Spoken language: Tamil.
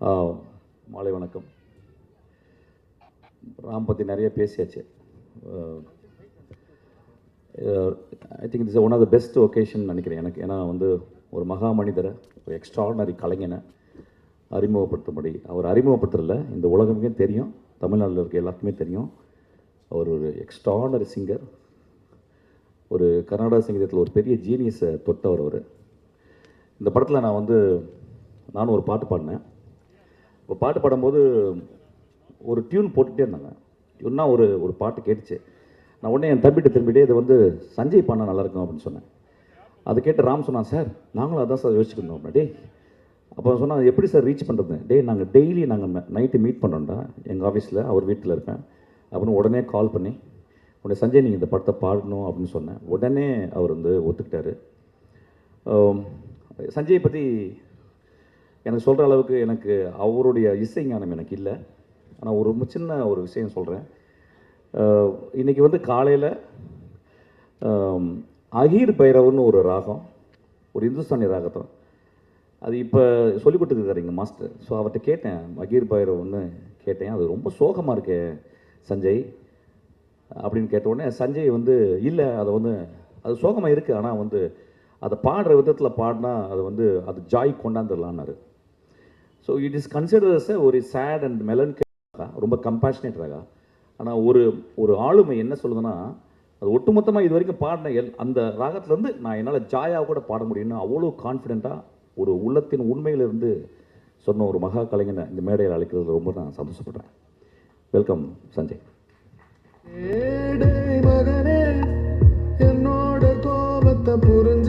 மாலை வணக்கம். ராம் பற்றி நிறைய பேசியாச்சு. I think it's one of the best occasion நினைக்கிறேன் எனக்கு. ஏன்னா வந்து ஒரு மகா மனிதரை, ஒரு எக்ஸ்ட்ராடனரி கலைஞனை அறிமுகப்படுத்தும்படி, அவர் அறிமுகப்படுத்துறதில்ல, இந்த உலகமே தெரியும், தமிழ்நாட்டில் இருக்க எல்லாருக்குமே தெரியும். அவர் ஒரு எக்ஸ்ட்ராடனரி சிங்கர், ஒரு கர்நாடக சங்கீதத்தில் ஒரு பெரிய ஜீனியஸை தொட்டவர் அவர். இந்த படத்தில் நானும் ஒரு பாட்டு பாடினேன். இப்போ பாட்டு பாடும்போது ஒரு டியூன் போட்டுகிட்டே இருந்தாங்க. டியூன்னா ஒரு பாட்டு கேட்டுச்சு. நான் உடனே என் தம்பிகிட்ட திரும்பிட்டே இது சஞ்சய் பாடினா நல்லாயிருக்கும் அப்படின்னு சொன்னேன். அதை கேட்டு ராம் சொன்னான், சார் நாங்களும் அதான் சார் யோசிச்சுருந்தோம் அப்படின்னா. அப்போ சொன்னால் எப்படி சார் ரீச் பண்ணுறது? நாங்கள் டெய்லி நைட்டு மீட் பண்ணோம்டா எங்கள் ஆஃபீஸில், அவர் வீட்டில் இருப்பேன். அப்படின்னு உடனே கால் பண்ணி உடனே சஞ்சய் நீங்கள் இந்த படத்தை பாடணும் அப்படின்னு சொன்னேன். உடனே அவர் ஒத்துக்கிட்டார். சஞ்சயை பற்றி எனக்கு சொல்கிற அளவுக்கு எனக்கு அவருடைய இசை ஞானம் எனக்கு இல்லை. ஆனால் ஒரு சின்ன ஒரு விஷயம் சொல்கிறேன். இன்றைக்கி காலையில் அகீர் பைரவர்னு ஒரு ராகம், ஒரு இந்துஸ்தானி ராகத்தை அது இப்போ சொல்லிக் கொடுத்துருக்காரு எங்கள் மாஸ்டர். ஸோ அவர்கிட்ட கேட்டேன், அகீர் பைரவர்னு கேட்டேன். அது ரொம்ப சோகமாக இருக்கே சஞ்சய் அப்படின்னு கேட்ட உடனே சஞ்சய் இல்லை, அது சோகமாக இருக்குது, ஆனால் அதை பாடுற விதத்தில் பாடினா அது ஜாய் கொண்டாந்துடலான்னாரு. ஸோ இட் இஸ் கன்சிடர்ஸ் ஒரு சேட் அண்ட் மெலன்கலி, ரொம்ப கம்பேஷனேட் ராகா. ஆனால் ஒரு ஆளுமை என்ன சொல்லுதுன்னா, அது ஒட்டுமொத்தமாக இது வரைக்கும் பாடின அந்த ராகத்துலேருந்து நான் என்னால் ஜாயாக கூட பாட முடியும்னு அவ்வளோ கான்ஃபிடெண்ட்டாக ஒரு உள்ளத்தின் உண்மையிலிருந்து சொன்ன ஒரு மகா கலைஞனை இந்த மேடையில் அழைக்கிறது ரொம்ப நான் சந்தோஷப்படுறேன். வெல்கம் சஞ்சய். மகனே என்னோட கோபத்தை புரிஞ்சு